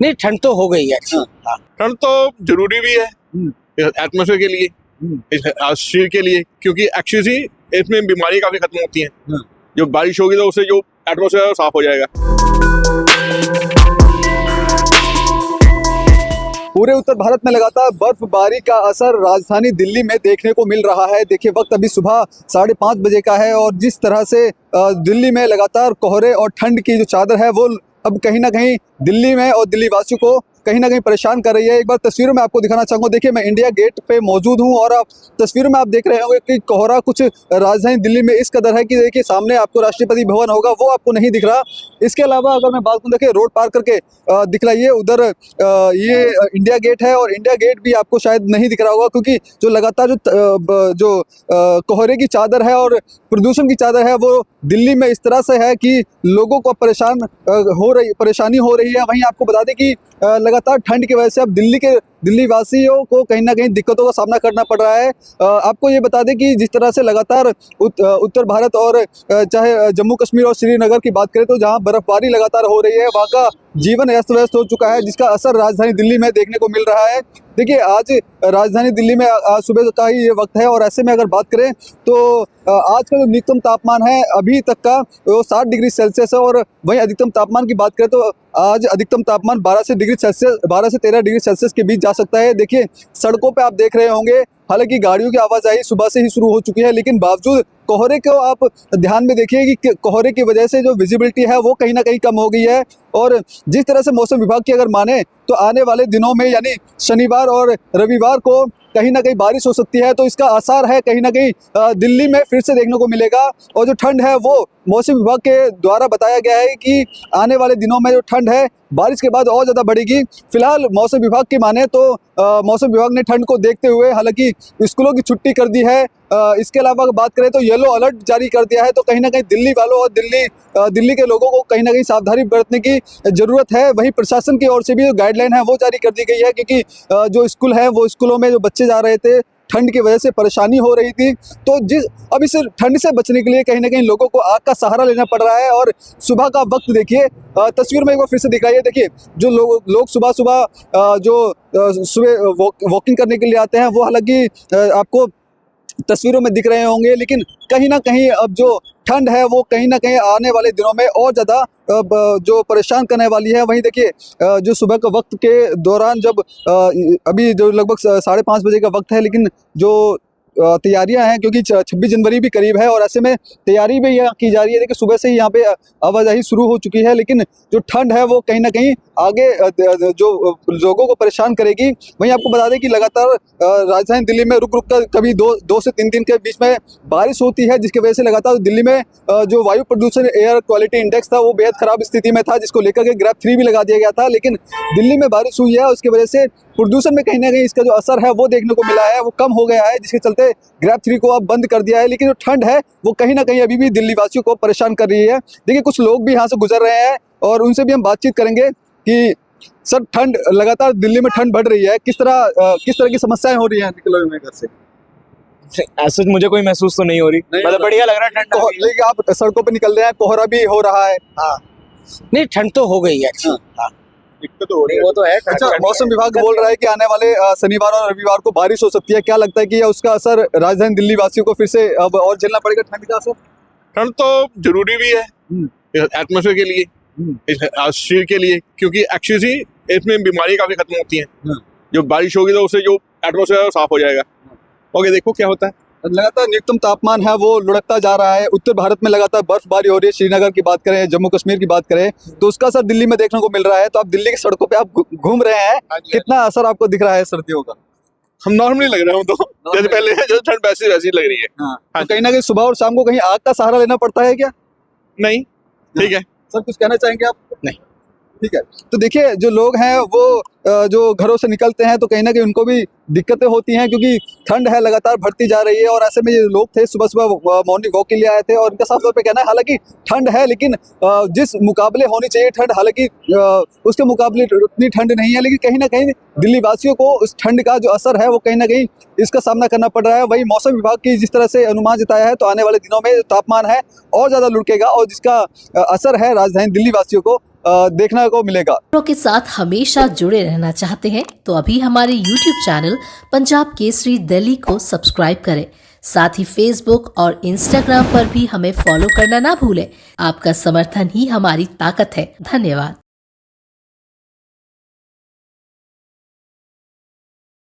नहीं, ठंड तो हो गई है अच्छी। हाँ। ठंड तो जरूरी भी है एटमॉस्फेयर के लिए, शरीर के लिए, क्योंकि एक्चुअली इसमें बीमारी काफी खत्म होती हैं। जो बारिश होगी तो उससे जो एटमॉस्फेयर है वो साफ हो जाएगा। पूरे उत्तर भारत में लगातार बर्फबारी का असर राजधानी दिल्ली में देखने को मिल रहा है। देखिए वक्त अभी सुबह 5:30 बजे का है और जिस तरह से दिल्ली में लगातार कोहरे और ठंड की जो चादर है वो अब कहीं ना कहीं दिल्ली में और दिल्ली वासियों को कहीं ना कहीं परेशान कर रही है। एक बार तस्वीरों में आपको दिखाना चाहूँगा। देखिए मैं इंडिया गेट पे मौजूद हूँ और आप तस्वीरों में आप देख रहे होंगे कि कोहरा कुछ राजधानी दिल्ली में इस कदर है कि देखिए सामने आपको राष्ट्रपति भवन होगा वो आपको नहीं दिख रहा। इसके अलावा अगर मैं बात करूँ, देखिए रोड पार करके दिखलाइए उधर ये इंडिया गेट है और इंडिया गेट भी आपको शायद नहीं दिख रहा होगा, क्योंकि जो लगातार जो कोहरे की चादर है और प्रदूषण की चादर है वो दिल्ली में इस तरह से है कि लोगों को परेशानी हो रही है। वहीं आपको बता दें कि लगातार ठंड की वजह से अब दिल्ली वासियों को कहीं ना कहीं दिक्कतों का सामना करना पड़ रहा है। आपको ये बता दें कि जिस तरह से लगातार उत्तर भारत और चाहे जम्मू कश्मीर और श्रीनगर की बात करें तो जहां बर्फबारी लगातार हो रही है वहां का जीवन अस्त व्यस्त हो चुका है, जिसका असर राजधानी दिल्ली में देखने को मिल रहा है। देखिए आज राजधानी दिल्ली में सुबह का ही ये वक्त है और ऐसे में अगर बात करें तो आज का जो न्यूनतम तापमान है अभी तक का वो 60 डिग्री सेल्सियस है और वहीं अधिकतम तापमान की बात करें तो आज अधिकतम तापमान 12 से 13 डिग्री सेल्सियस के बीच जा सकता है। देखिए सड़कों पे आप देख रहे होंगे, हालांकि गाड़ियों की आवाजाही सुबह से ही शुरू हो चुकी है, लेकिन बावजूद कोहरे को आप ध्यान में देखिए कि कोहरे की वजह से जो विजिबिलिटी है वो कहीं ना कहीं कम हो गई है। और जिस तरह से मौसम विभाग की अगर माने तो आने वाले दिनों में यानी शनिवार और रविवार को कहीं ना कहीं बारिश हो सकती है, तो इसका असर है कहीं ना कहीं दिल्ली में फिर से देखने को मिलेगा। और जो ठंड है वो मौसम विभाग के द्वारा बताया गया है कि आने वाले दिनों में जो ठंड है बारिश के बाद और ज़्यादा बढ़ेगी। फिलहाल मौसम विभाग की माने तो मौसम विभाग ने ठंड को देखते हुए हालांकि स्कूलों की छुट्टी कर दी है। इसके अलावा अगर बात करें तो येलो अलर्ट जारी कर दिया है, तो कहीं ना कहीं दिल्ली वालों और दिल्ली के लोगों को कहीं ना कहीं सावधानी बरतने की ज़रूरत है। वहीं प्रशासन की ओर से भी जो गाइडलाइन है वो जारी कर दी गई है, क्योंकि जो स्कूल है वो स्कूलों में जो बच्चे जा रहे थे ठंड की वजह से परेशानी हो रही थी, तो अब इस ठंड से बचने के लिए कहीं ना कहीं लोगों को आग का सहारा लेना पड़ रहा है। और सुबह का वक्त देखिए, तस्वीर में एक बार फिर से दिखाइए। देखिए जो लोग सुबह वॉकिंग करने के लिए आते हैं वो हालांकि आपको तस्वीरों में दिख रहे होंगे, लेकिन कहीं ना कहीं अब जो ठंड है वो कहीं ना कहीं आने वाले दिनों में और ज़्यादा जो परेशान करने वाली है। वहीं देखिए जो सुबह का वक्त के दौरान जब अभी जो लगभग 5:30 बजे का वक्त है, लेकिन जो तैयारियां हैं क्योंकि 26 जनवरी भी करीब है और ऐसे में तैयारी भी यहाँ की जा रही है। देखिए सुबह से ही यहाँ पे आवाजाही शुरू हो चुकी है, लेकिन जो ठंड है वो कहीं ना कहीं आगे जो लोगों को परेशान करेगी। वहीं आपको बता दें कि लगातार राजधानी दिल्ली में रुक कर कभी दो से तीन दिन के बीच में बारिश होती है, जिसकी वजह से लगातार दिल्ली में जो वायु प्रदूषण एयर क्वालिटी इंडेक्स था वो बेहद खराब स्थिति में था, जिसको लेकर के ग्रेड 3 भी लगा दिया गया था। लेकिन दिल्ली में बारिश हुई है, उसकी वजह से प्रदूषण में कहीं ना कहीं इसका जो असर है वो देखने को मिला है, वो कम हो गया है, जिसके चलते ग्रेड 3 को अब बंद कर दिया है। लेकिन जो ठंड है वो कहीं ना कहीं अभी भी दिल्ली वासियों को परेशान कर रही है। देखिए कुछ लोग भी यहाँ से गुजर रहे हैं और उनसे भी हम बातचीत करेंगे कि सर ठंड लगातार दिल्ली में ठंड बढ़ रही है, किस तरह की समस्याएं हो रही हैं निकलने में घर से? ऐसा मुझे कोई महसूस तो नहीं हो रही, मतलब बढ़िया लग रहा है ठंड। लेकिन आप सड़कों पे निकल रहे हैं, कोहरा भी हो रहा है। हाँ। नहीं, ठंड तो हो गई है अच्छी। हाँ। दिक्कत तो हो रही है, वो तो है। अच्छा, मौसम विभाग बोल रहा है कि आने वाले शनिवार और रविवार को बारिश हो सकती है। क्या लगता है कि उसका असर राजधानी दिल्ली वासियों को फिर से अब और झेलना पड़ेगा ठंड का असर? ठंड तो जरूरी भी है एटमॉस्फेयर के लिए, शरीर के लिए, क्योंकि एक्चुअली इसमें बीमारी काफी खत्म होती हैं। जो बारिश होगी तो उससे जो एटमॉस्फेयर है वो साफ हो जाएगा। ओके, देखो क्या होता है। लगातार न्यूनतम तापमान है वो लुढ़कता जा रहा है। उत्तर भारत में लगातार बर्फबारी हो रही है। श्रीनगर की बात करें, जम्मू कश्मीर की बात करें तो उसका असर दिल्ली में देखने को मिल रहा है। तो आप दिल्ली की सड़कों पे आप घूम रहे हैं, कितना असर आपको दिख रहा है सर्दियों का? हम नॉर्मली लग रहे हैं, तो जैसे पहले जो ठंड वैसी लग रही है। तो कहीं ना कहीं सुबह और शाम को कहीं आग का सहारा लेना पड़ता है क्या? नहीं, ठीक है। सर कुछ कहना चाहेंगे आप? नहीं, ठीक है। तो देखिए जो लोग हैं वो जो घरों से निकलते हैं तो कहीं ना कहीं उनको भी दिक्कतें होती हैं, क्योंकि ठंड है लगातार बढ़ती जा रही है। और ऐसे में ये लोग थे सुबह मॉर्निंग वॉक के लिए आए थे और इनका साफ तौर पे कहना है हालांकि ठंड है, लेकिन जिस मुकाबले होनी चाहिए ठंड, हालांकि उसके मुकाबले उतनी ठंड नहीं है, लेकिन कहीं ना कहीं दिल्ली वासियों को उस ठंड का जो असर है वो कहीं ना कहीं इसका सामना करना पड़ रहा है। वही मौसम विभाग की जिस तरह से अनुमान जताया है तो आने वाले दिनों में तापमान है और ज़्यादा लुढ़केगा और जिसका असर है राजधानी दिल्ली वासियों को देखने को मिलेगा। खबरों के साथ हमेशा जुड़े रहना चाहते हैं तो अभी हमारे YouTube चैनल पंजाब केसरी दिल्ली को सब्सक्राइब करें। साथ ही Facebook और Instagram पर भी हमें फॉलो करना ना भूलें। आपका समर्थन ही हमारी ताकत है। धन्यवाद।